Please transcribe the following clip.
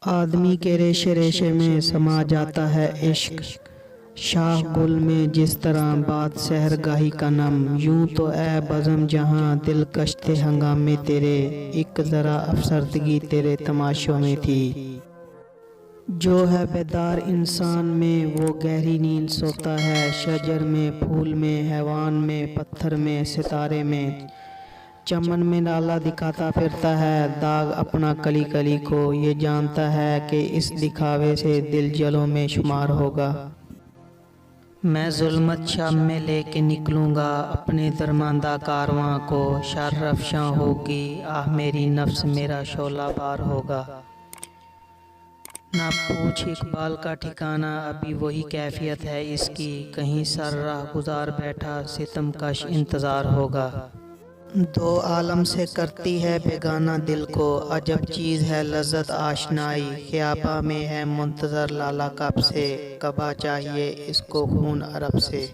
आदमी के रेशे रेशे में समा जाता है इश्क, शाह गुल में जिस तरह बात शहर गाही का नम। यूं तो ए बज़म जहां दिलकश थे हंगामे तेरे, एक ज़रा अफसरदगी तेरे तमाशों में थी। जो है बेदार इंसान में वो गहरी नींद सोता है, शजर में, फूल में, हैवान में, पत्थर में, सितारे में, चमन में नाला दिखाता फिरता है दाग अपना कली कली को। ये जानता है कि इस दिखावे से दिल जलों में शुमार होगा। मैं जुल्मत शाम में लेके निकलूँगा अपने दरमांदा कारवां को, शर अफ़शां होगी आह मेरी नफ्स मेरा शोला बार होगा। ना पूछ इकबाल का ठिकाना अभी वही कैफियत है इसकी, कहीं सर राह गुजार बैठा सितमकश इंतज़ार होगा। दो आलम से करती है बेगाना दिल को, अजब चीज़ है लज़्ज़त आशनाई। ख्याबा में है मुंतज़र लाला कब से, कबा चाहिए इसको खून अरब से।